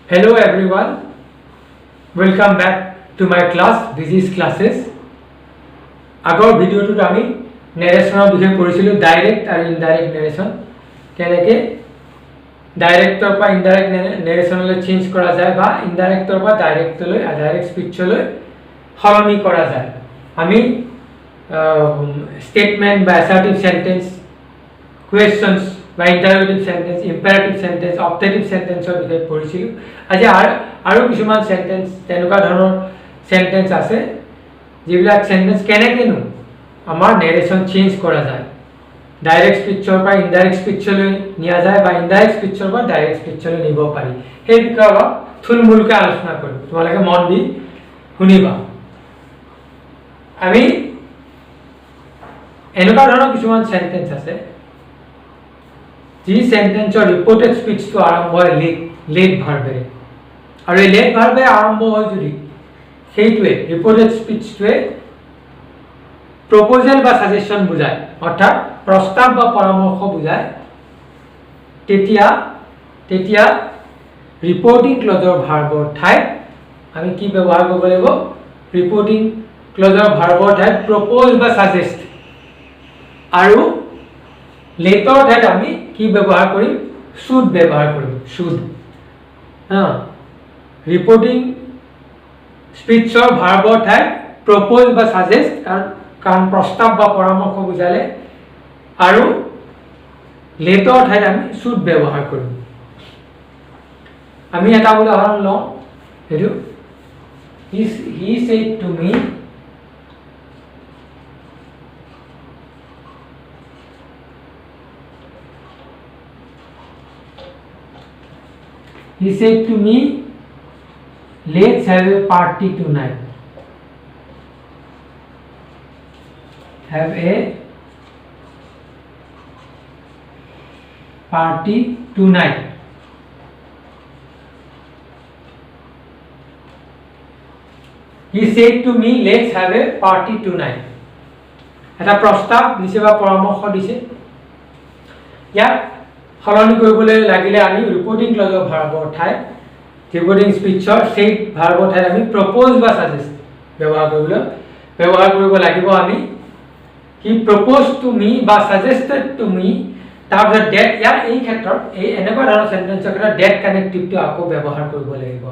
Hello everyone, welcome back to my class. This is classes. আগৰ ভিডিঅ'টোত আমি নেৰেশ্যনৰ বিষয়ে পঢ়িছিলোঁ ডাইৰেক্ট আৰু ইনডাইৰেক্ট নেৰেশ্যন কেনেকৈ ডাইৰেক্টৰ পৰা ইনডাইৰেক্ট নেৰেশ্যনলৈ চেঞ্জ কৰা যায় বা ইনডাইৰেক্টৰ পৰা ডাইৰেক্টলৈ ডাইৰেক্ট স্পীচলৈ সলনি কৰা যায় আমি statement বা assertive sentence questions বা interrogative sentence imperative sentence optative sentence ৰ বিষয়ে পঢ়িছিলোঁ আজি আৰু কিছুমান sentence তেনেকুৱা ধৰণৰ sentence আছে যিবিলাক sentence কেনেকেনো আমাৰ narration চেঞ্জ কৰা যায় ডাইৰেক্ট স্পীচৰ পৰা ইনডাইৰেক্ট স্পীচলৈ নিয়া যায় বা ইনডাইৰেক্ট স্পীচৰ পৰা ডাইৰেক্ট স্পীচলৈ নিব পাৰি সেই বিষয়ে অলপ থুলমূলকৈ আলোচনা কৰিম তোমালোকে মন দি শুনিবা আমি এনেকুৱা ধৰণৰ কিছুমান সেন্টেন্স আছে যি সেন্টেন্সৰ ৰিপোৰ্টেড স্পীচটো আৰম্ভ হয় লেট ভাৰ্বেৰে আৰু এই লেট ভাৰ্বেৰে আৰম্ভ হয় যদি সেইটোৱে ৰিপোৰ্টেড স্পীচটোৱে প্ৰপ'জেল বা সাজেশন বুজায় অৰ্থাৎ প্ৰস্তাৱ বা পৰামৰ্শ বুজায় তেতিয়া ৰিপৰ্টিং ক্লজৰ ভাৰ্বৰ ঠাইত আমি কি ব্যৱহাৰ কৰিব লাগিব ৰিপৰ্টিং ক্লজৰ ভাৰ্বৰ ঠাইত প্ৰপ'জ বা সাজেষ্ট আৰু লেটৰ ঠাইত আমি কি ব্যৱহাৰ কৰিম শুড ব্যৱহাৰ কৰিম শুড ৰিপৰ্টিং স্পীচৰ ভাৰ্বৰ ঠাইত প্ৰপ'জ বা সাজেষ্ট কাৰণ প্ৰস্তাৱ বা পৰামৰ্শ বুজালে আৰু লেটৰ ঠাইত আমি শুড ব্যৱহাৰ কৰিম আমি এটা উদাহৰণ লওঁ হেতু he said to me He said to me, let's have a party tonight. Have a party tonight. He said to me, let's have a party tonight. এটা প্ৰস্তাৱ দিছে বা পৰামৰ্শ দিছে ইয়াত সলনি কৰিবলৈ লাগিলে আমি ৰিপৰ্টিং ক্লজৰ ভাৰ্বৰ ঠাইত ৰিপৰ্টিং স্পীচৰ সেই ভাৰ্বৰ ঠাইত আমি প্ৰপ'জ বা সাজেষ্ট ব্যৱহাৰ কৰিব লাগিব আমি কি প্ৰপ'জ টু মি বা সাজেষ্টেড টু মি তাৰপিছত ডেট ইয়াৰ এই ক্ষেত্ৰত এই এনেকুৱা ধৰণৰ সেন্টেন্সৰ ক্ষেত্ৰত ডেট কানেক্টিভটো আকৌ ব্যৱহাৰ কৰিব লাগিব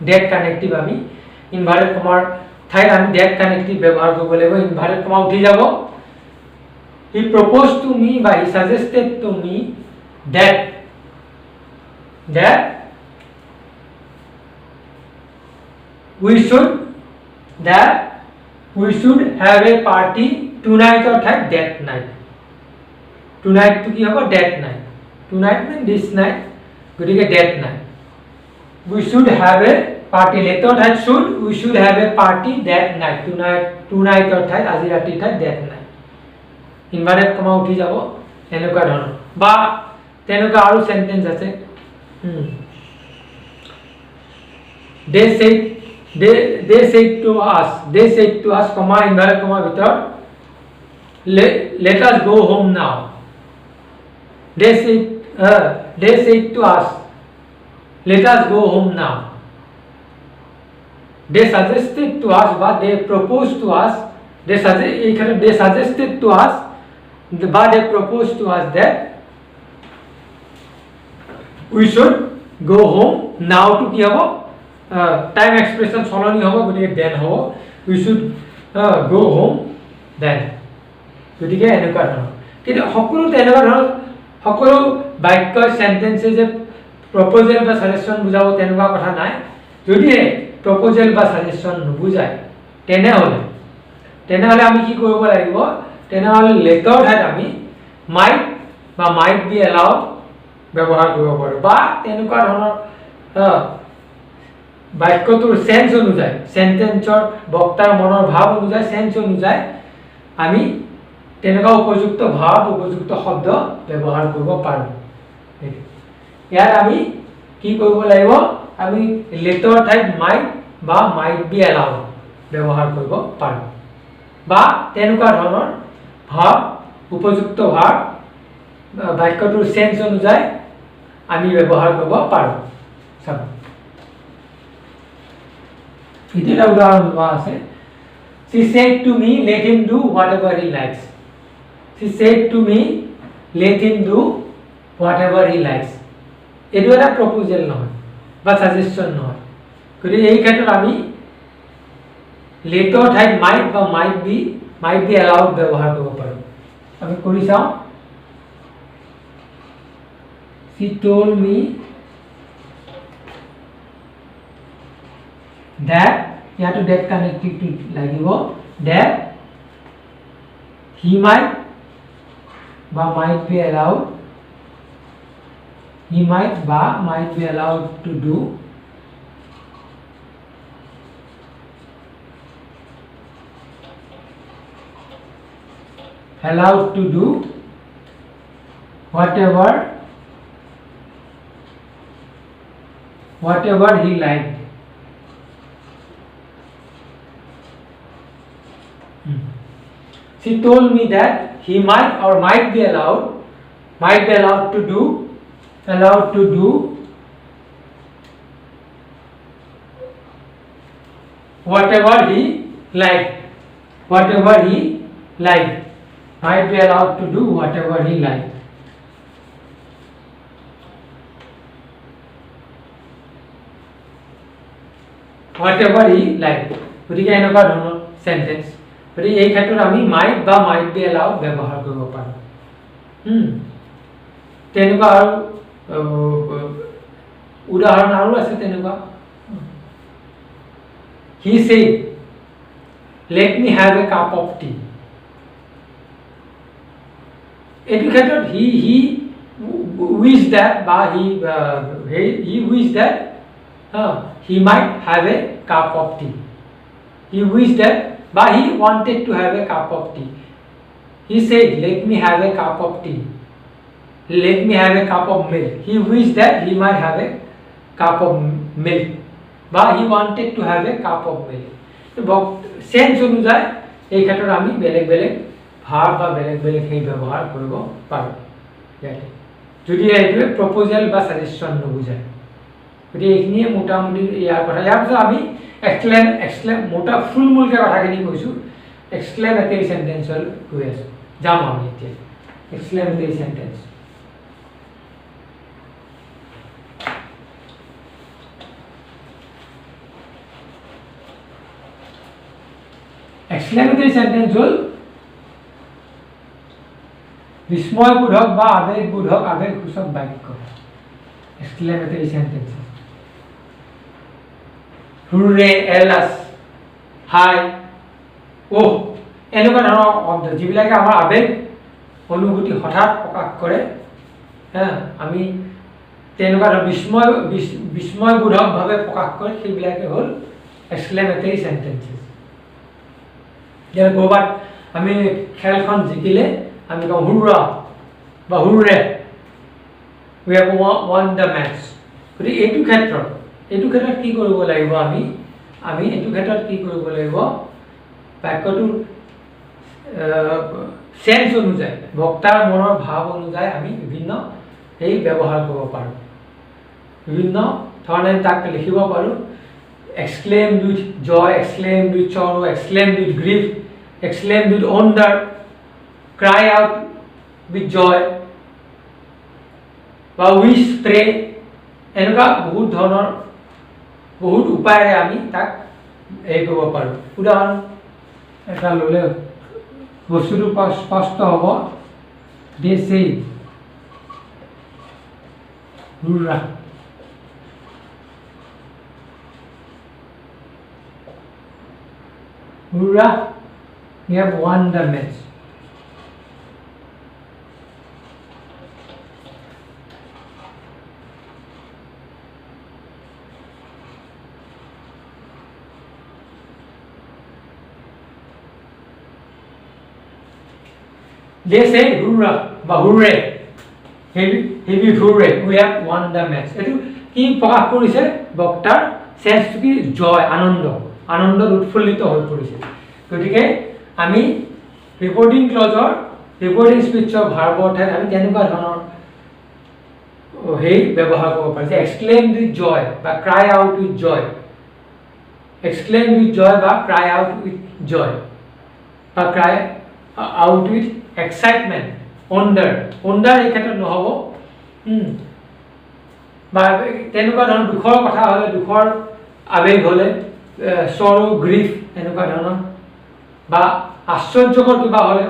ডেট কানেক্টিভ আমি ইনভাৰ্টেড কমাৰ ঠাইত আমি ডেট কানেক্টিভ ব্যৱহাৰ কৰিব লাগিব ইনভাৰ্টেড কমা উঠি যাব হি proposed to me বা হি suggested to me that we should have a party tonight or that night tonight to ki hobo that night tonight means this night gotike that night we should have a party later that we should have a party that night tonight or aji rati that night inverted comma uthi jabo enuka dhৰণৰ বা তেনেকুৱা আৰু sentence আছে they said to us comma inverted comma ভিতৰত let us go home now they said to us let us go home now they suggested to us but they proposed to us they suggested to us but they proposed to us that we should go home now to ki hobo time expression soloni hobo gotike then hobo we should go home then gotike enuka dhৰণৰ কিন্তু সকলো তেনেকুৱা ধৰণৰ সকলো বাক্য সেন্টেন্সে যে proposal বা suggestion বুজাব তেনেকুৱা কথা নাই যদি প্ৰপ'জেল বা সাজেশন নুবুজায় তেনেহলে আমি কি কৰিব লাগিব তেনেহলে লেটৰ ঠাইত আমি মাইট বা মাইট বি এলাউড ব্যৱহাৰ কৰিব পাৰো বা তেনেকুৱা ধৰণৰ বাক্যটোৰ সেন্স অনুযায়ী সেন্টেন্সৰ বক্তাৰ মনৰ ভাৱ অনুযায়ী সেন্স অনুযায়ী আমি তেনেকুৱা উপযুক্ত ভাৱ উপযুক্ত শব্দ ব্যৱহাৰ কৰিব পাৰো ইয়াত আমি কি কৰিব লাগিব আমি লেটৰ ঠাইত মাইট বা মাইট বি এলাউড ব্যৱহাৰ কৰিব পাৰো বা তেনেকুৱা ধৰণৰ ভাৱ উপযুক্ত ভাৱ বাক্যটোৰ সেন্স অনুযায়ী আমি ব্যৱহাৰ কৰিব পাৰো। এইটো এটা উদাহৰণ লোৱা আছে she said to me let him do whatever he likes she said to me let him do whatever he likes এইটো এটা প্ৰপ'জেল নহয় বা সাজেশন নহয় গতিকে এই ক্ষেত্ৰত আমি লেটৰ ঠাইত মাইট বা মাইট বি এলাউড ব্যৱহাৰ কৰিব পাৰোঁ আমি কৰি চাওঁ she told me that ইয়াতো that connected to লাগিব that he might বা might be allowed he might be allowed to do whatever he liked she told me that he might be allowed to do whatever he liked might be allowed to do whatever he liked গতিকে এনেকুৱা ধৰণৰ sentence গতিকে এই ক্ষেত্ৰত আমি might be allowed ব্যৱহাৰ কৰিব পাৰোঁ তেনেকুৱা আৰু উদাহৰণ আৰু আছে তেনেকুৱা he said let me have a cup of tea এইটো ক্ষেত্ৰত he wished that বা he wished that he might have a cup of tea he wished that but he wanted to have a cup of tea he said let me have a cup of tea let me have a cup of milk he wished that he might have a cup of milk but he wanted to have a cup of milk sense অনুযায়ী এই ক্ষেত্ৰত আমি বেলেগ বেলেগ verb বা বেলেগ বেলেগ সেই ব্যৱহাৰ কৰিব পাৰোঁ যদি এইটোৱে প্ৰপ'জেল বা সাজেশন নুবুজায় গতিকে এইখিনিয়ে মোটামুটি ইয়াৰ কথা ইয়াৰ পিছত আমি এক্সক্লেম মোটা ফুলমূলকৈ কথাখিনি কৈছোঁ এক্সক্লেমেটৰী সেন্টেন্সলৈ গৈ আছোঁ যাম আমি এতিয়া এক্সক্লেমেটৰী সেন্টেন্স এক্সক্লেমেটৰী সেন্টেন্স হ'ল বিস্ময়বোধক বা আবেগসূচক বাক্য এক্সক্লেমেটৰী সেন্টেন্স হুৰৰে এলাস হাই ওহ এনেকুৱা ধৰণৰ শব্দ যিবিলাকে আমাৰ আবেগ অনুভূতি হঠাৎ প্ৰকাশ কৰে আমি তেনেকুৱা ধৰণৰ বিস্ময়বোধকভাৱে প্ৰকাশ কৰে সেইবিলাকে হ'ল এক্সক্লেমেটৰী সেন্টেন্সেছ যেনে ক'ৰবাত আমি খেলখন জিকিলে আমি কওঁ হুৰৰা বা হুৰৰে we have won the match গতিকে এইটো ক্ষেত্ৰত কি কৰিব লাগিব আমি এইটো ক্ষেত্ৰত কি কৰিব লাগিব বাক্যটোৰ সেন্স অনুযায়ী বক্তাৰ মনৰ ভাৱ অনুযায়ী আমি বিভিন্ন এই ব্যৱহাৰ কৰিব পাৰোঁ বিভিন্ন ধৰণে তাক লিখিব পাৰোঁ exclaimed with joy, exclaimed with sorrow, exclaimed with grief, exclaimed with wonder, cry out with joy, বা wish, pray, এনেকুৱা বহুত ধৰণৰ বহুত উপায়েৰে আমি তাক এই কৰিব পাৰোঁ উদাহৰণ এটা ল'লে বস্তুটো স্পষ্ট হ'ব they say হুৰৰা Hurrah, we have won the match. They say hurrah, বা hurray, heavy hurray, we have won the match. এইটো কি প্ৰকাশ কৰিছে বক্তাৰ সেন্সটো কি জয় আনন্দত উৎফুল্লিত হৈ পৰিছে গতিকে আমি ৰিপৰ্টিং ক্লজৰ ৰিপৰ্টিং স্পীচৰ ভাৰ্বৰ ঠাইত আমি তেনেকুৱা ধৰণৰ সেই ব্যৱহাৰ কৰিব পাৰি যে এক্সক্লেইম উইথ জয় বা cry out with joy exclaim with joy বা cry out with joy বা cry out with excitement, wonder এই ক্ষেত্ৰত নহ'ব বা তেনেকুৱা ধৰণৰ দুখৰ কথা হ'লে দুখৰ আবেগ হ'লে sorrow grief এনেকুৱা ধৰণৰ বা আশ্চৰ্যকৰ কিবা হ'লে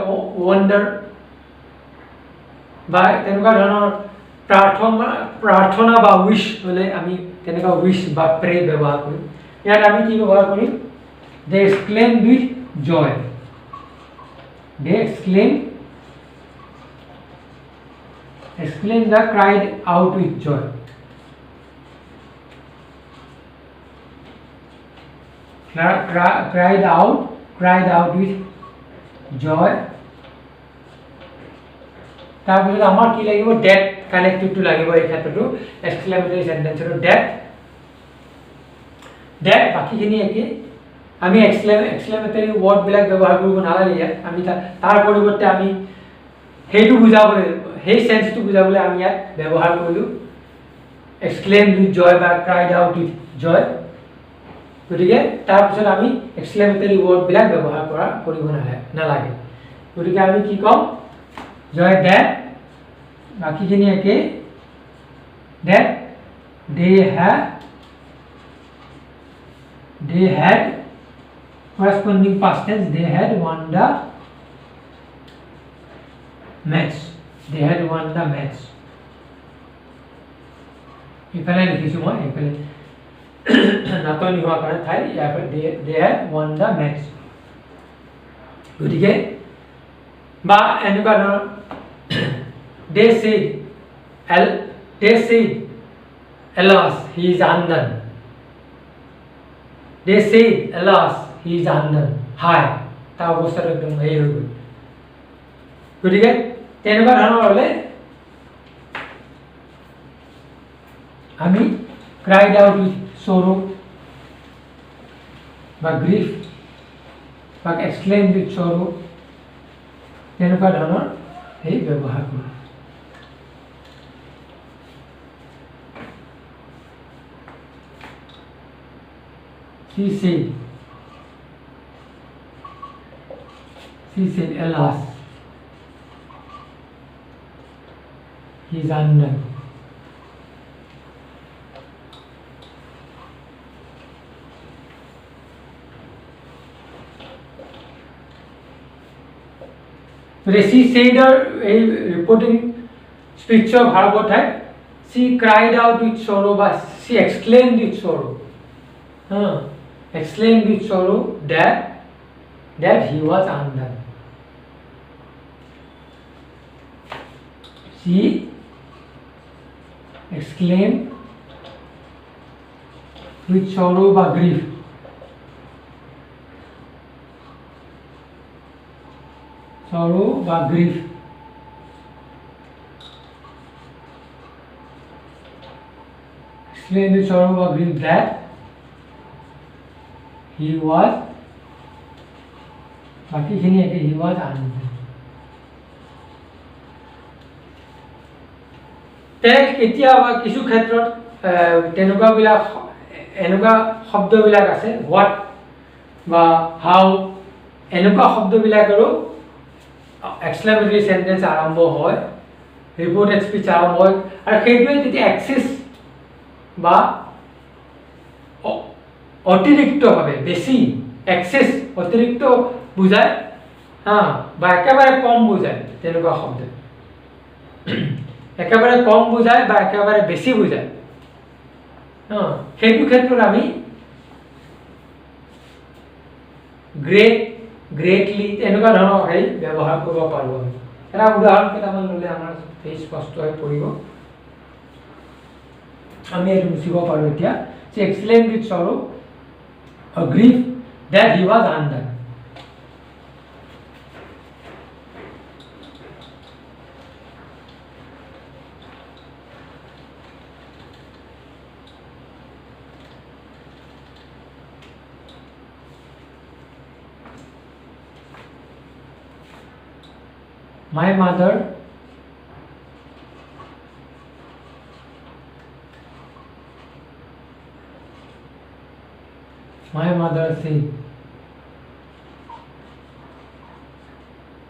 wonder বা তেনেকুৱা ধৰণৰ প্ৰাৰ্থনা বা উইশ হ'লে আমি তেনেকুৱা উইশ বা প্ৰে ব্যৱহাৰ কৰিম ইয়াত আমি কি ব্যৱহাৰ কৰিম they exclaim with joy they exclaim the cried out with joy cried out with joy তাৰপিছত আমাৰ কি লাগিব ডেট কানেক্টেডটো লাগিব এই ক্ষেত্ৰটো এক্সক্লেমেটৰী সেন্টেন্সৰ ডেট বাকিখিনি একে আমি এক্সক্লেমেটৰী ওয়াৰ্ড বিলাক ব্যৱহাৰ কৰিব নালাগে ইয়াত আমি তাৰ পৰিৱৰ্তে আমি হেইটো বুজাবলৈ হেই সেন্সটো বুজাবলৈ আমি ইয়াত ব্যৱহাৰ কৰিলো এক্সক্লেম উইথ জয় বা ক্ৰাইড আউট উইথ জয় গতিকে তাৰপিছত আমি এক্সক্লেমেটৰী ওয়াৰ্ড বিলাক ব্যৱহাৰ কৰিব নালাগে গতিকে আমি কি ক'ম joy that বাকিখিনি একে that they had corresponding past tense they had won the match ইফালে লিখিছো মই ইফালে নাটনি হোৱাৰ কাৰণে ঠাই ইয়াৰ পৰা they had won the match গতিকে বা এনেকুৱা ধৰণৰ they said alas he is undone they said alas he is undone হাই তাৰ অৱস্থাটো একদম হেৰি হৈ গ'ল গতিকে তেনেকুৱা ধৰণৰ হ'লে আমি cried out with sorrow বা grief বা exclaimed with sorrow তেনেকুৱা ধৰণৰ এই ব্যৱহাৰ কৰোঁ she said alas he is undone she said a reporting speech of her what had she cried out with sorrow but she exclaimed with sorrow exclaimed with sorrow that he was undone she exclaimed with sorrow বা grief sorrow বা grief exclaimed with sorrow বা grief that he was বাকিখিনি একে he was undone কেতিয়াবা কিছু ক্ষেত্ৰত এনেকুৱা শব্দবিলাক আছে what বা how এনেকুৱা শব্দবিলাকৰো এক্সক্লেমেটৰী সেন্টেন্স আৰম্ভ হয় ৰিপোৰ্টেড স্পিচ আৰম্ভ হয় আৰু সেইটোৱে যেতিয়া এক্সিস বা অতিৰিক্তভাৱে বেছি এক্সেস অতিৰিক্ত বুজায় বা একেবাৰে কম বুজায় তেনেকুৱা শব্দ একেবাৰে কম বুজায় বা একেবাৰে বেছি বুজায় সেইটো ক্ষেত্ৰত আমি গ্ৰেটলি এনেকুৱা ধৰণৰ হেৰি ব্যৱহাৰ কৰিব পাৰোঁ এটা উদাহৰণ কেইটামান ল'লে আমাৰ এই স্পষ্ট হৈ পৰিব আমি এইটো বুজিব পাৰোঁ এতিয়া she exclaimed with sorrow or grief that he was undone my mother My mother said,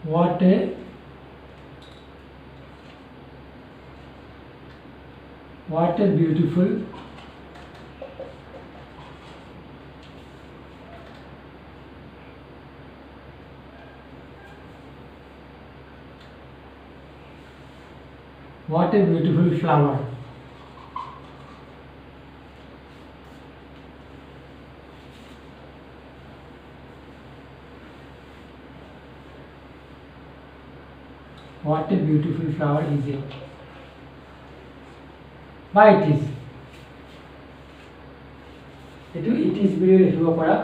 what a beautiful flower. What a beautiful flower is it? Why it is? It is বুলি লিখিব পাৰা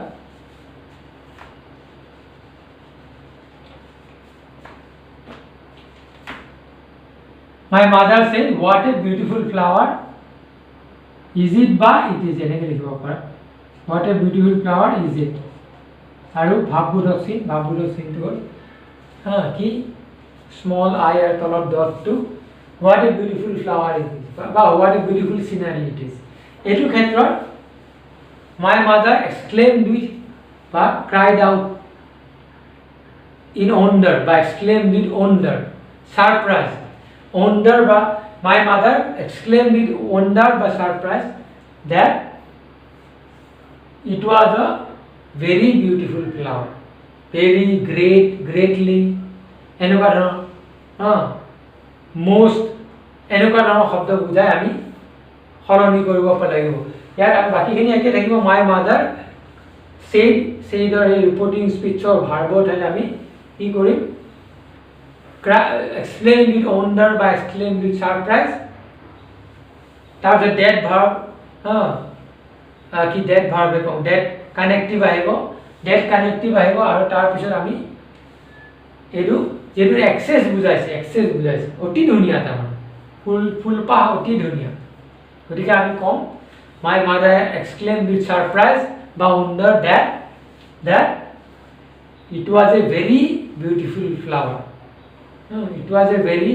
My mother said, what a beautiful flower is it বা it is এনেকৈ লিখিব পাৰা What a beautiful flower is it আৰু ভাৱবোধক চিনটো হ'ল কি small I আর তলত dot to what a beautiful flower it is বা what a beautiful scenery it is এইটো ক্ষেত্ৰত my mother exclaimed with বা cried out in wonder বা exclaimed with wonder surprise wonder বা my mother exclaimed with wonder বা surprise that it was a very beautiful flower very greatly এনেকুৱা ধৰণৰ most এনেকুৱা ধৰণৰ শব্দ বুজাই আমি সলনি কৰিব লাগিব ইয়াত আমি বাকিখিনি একে থাকিব my mother said ৰ এই ৰিপৰ্টিং স্পিচৰ ভাৰ্বত হ'লে আমি কি কৰিম explain with wonder বা explain with surprise তাৰপিছত that verb কি that verb কওঁ that connective আহিব আৰু তাৰপিছত আমি এইটো যেটো এক্সেস বুজাইছে অতি ধুনীয়া তাৰমানে ফুলপাহ অতি ধুনীয়া গতিকে আমি কম my mother exclaimed with surprise বা wonder that it was a very beautiful flower it was a very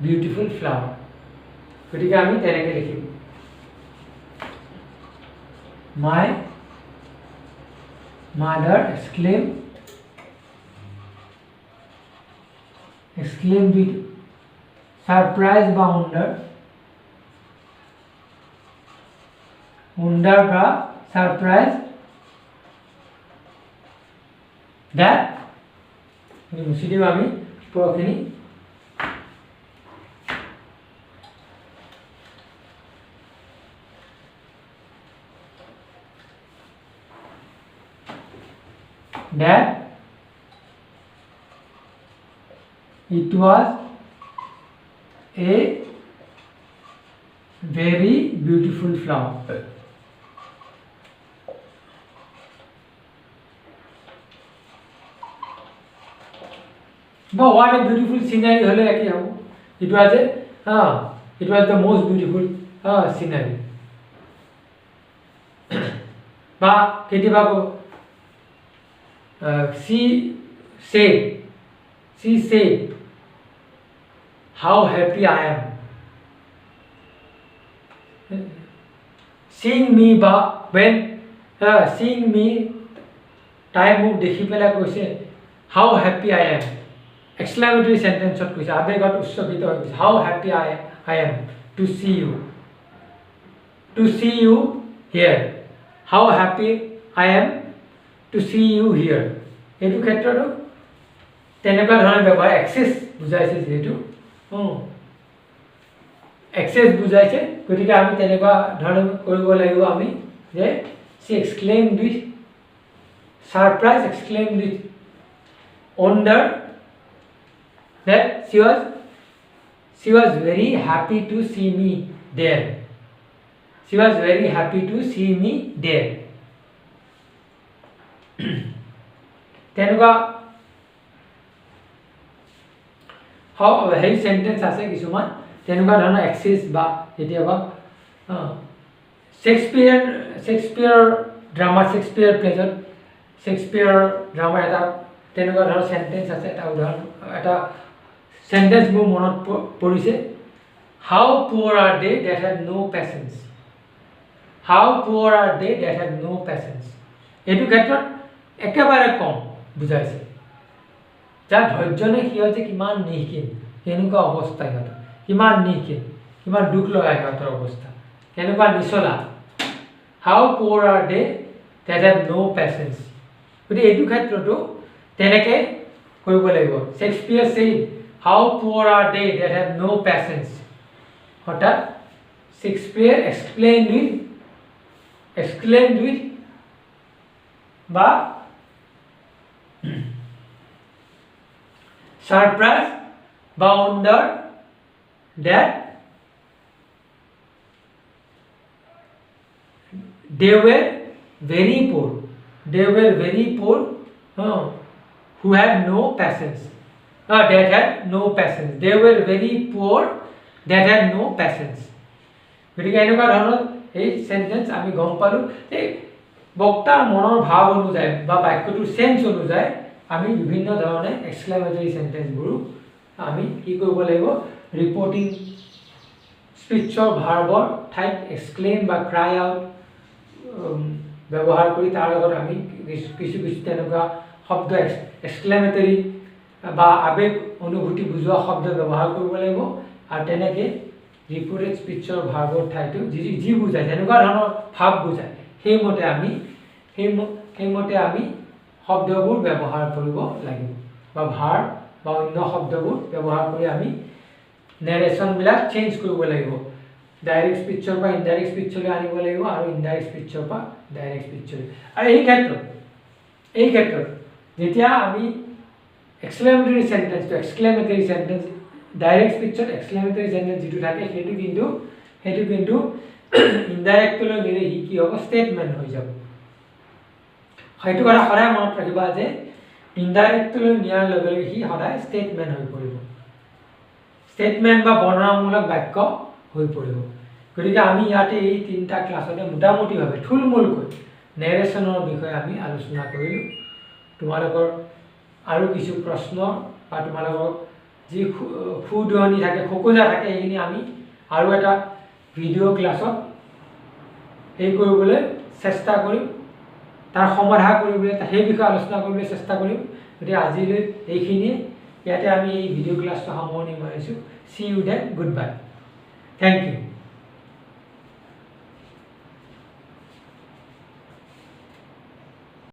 beautiful flower গতিকে আমি তেনেকৈ লিখিম my mother exclaimed with surprise বা wonder বা surprise that মুছি দিম আমি পৰখিনি that it was a very beautiful flower but what a beautiful scenery হলে কি হ'ব it was the most beautiful scenery বা কেতিয়াবা she said how happy I am seeing me বা when seeing me তাই মোক দেখি পেলাই কৈছে how happy I am exclamatory sentence ত কৈছে আবেগত উচ্চকিত হৈ কৈছে how happy I am to see you here how happy I am to see you here এইটো ক্ষেত্ৰটো তেনেকুৱা ধৰণৰ ব্যৱহাৰ এক্সেস বুজাইছে যেটো এক্সেস বুজাইছে গতিকে আমি তেনেকুৱা ধৰণৰ কৰিব লাগিব আমি যে she exclaimed with surprise exclaimed with wonder that she was very happy to see me there তেনেকুৱা সেই সেন্টেন্স আছে কিছুমান তেনেকুৱা ধৰণৰ এক্সেস বা কেতিয়াবা শেক্সপিয়াৰ প্লেজত শেক্সপিয়াৰ ড্ৰামা এটা তেনেকুৱা ধৰণৰ সেন্টেন্স আছে এটা উদাহৰণ এটা সেন্টেন্স মোৰ মনত পৰিছে How poor are they that have no patience? How poor are they that have no patience? এইটো ক্ষেত্ৰত একেবাৰে কম বুজাইছে যাৰ ধৈৰ্য নাই সি হৈছে কিমান নিখিন কেনেকুৱা অৱস্থা সিহঁতৰ কিমান নিখিন কিমান দুখ লগা সিহঁতৰ অৱস্থা কেনেকুৱা নিচলা How poor are they that have no patience? গতিকে এইটো ক্ষেত্ৰতো তেনেকৈ কৰিব লাগিব শেক্সপিয়াৰ said How poor are they that have no patience? অৰ্থাৎ শেক্সপিয়াৰ exclaimed with বা surprise বা wonder that they were very poor who had no patience that had no patience they were very poor that had no patience গতিকে এনেকুৱা ধৰণৰ এই sentence আমি গম পালো যে বক্তাৰ মনৰ ভাৱ অনুযায়ী বা বাক্যটোৰ সেন্স অনুযায়ী আমি বিভিন্ন ধৰণে এক্সক্লেমেটৰী সেন্টেন্সবোৰ আমি কি কৰিব লাগিব ৰিপৰ্টিং স্পিচৰ ভাৰ্বৰ ঠাইত এক্সক্লেইম বা ক্ৰাই আউট ব্যৱহাৰ কৰি তাৰ লগত আমি কিছু তেনেকুৱা শব্দ এক্সক্লেমেটৰী বা আবেগ অনুভূতি বুজোৱা শব্দ ব্যৱহাৰ কৰিব লাগিব আৰু তেনেকৈ ৰিপৰ্টেড স্পিচৰ ভাৰ্বৰ ঠাইতো যি বুজায় যেনেকুৱা ধৰণৰ ভাৱ বুজায় সেইমতে আমি শব্দবোৰ ব্যৱহাৰ কৰিব লাগিব বা ভাৰ বা অন্য শব্দবোৰ ব্যৱহাৰ কৰি আমি নেৰেশ্যনবিলাক চেঞ্জ কৰিব লাগিব ডাইৰেক্ট স্পিচৰ পৰা ইনডাইৰেক্ট স্পিচলৈ আনিব লাগিব আৰু ইনডাইৰেক্ট স্পিচৰ পৰা ডাইৰেক্ট স্পিচলৈ আৰু এই ক্ষেত্ৰত যেতিয়া আমি এক্সক্লেমেটৰী সেন্টেন্স ডাইৰেক্ট স্পিচত এক্সক্লেমেটৰী সেন্টেন্স যিটো থাকে সেইটো কিন্তু ইনডাইৰেক্টলৈ নিলে সি কি হ'ব ষ্টেটমেণ্ট হৈ যাব সেইটো কথা সদায় মনত ৰাখিবা যে ইনডাইৰেক্টলৈ নিয়াৰ লগে লগে সি সদায় ষ্টেটমেণ্ট হৈ পৰিব ষ্টেটমেণ্ট বা বৰ্ণনামূলক বাক্য হৈ পৰিব গতিকে আমি ইয়াতে এই তিনিটা ক্লাছতে মোটামুটিভাৱে থুলমূলকৈ নেৰেশ্যনৰ বিষয়ে আমি আলোচনা কৰিলোঁ তোমালোকৰ আৰু কিছু প্ৰশ্ন বা তোমালোকৰ যি খুদনি থাকে খোকোজা থাকে সেইখিনি আমি আৰু এটা ভিডিঅ' ক্লাছত এই কৰিবলৈ চেষ্টা কৰিম তাৰ সমাধান কৰিবলৈ সেই বিষয়ে আলোচনা কৰিবলৈ চেষ্টা কৰিম গতিকে আজিলৈ এইখিনিয়ে ইয়াতে আমি এই ভিডিঅ' ক্লাছটো সামৰণি মাৰিছোঁ See you then. Goodbye. Thank you.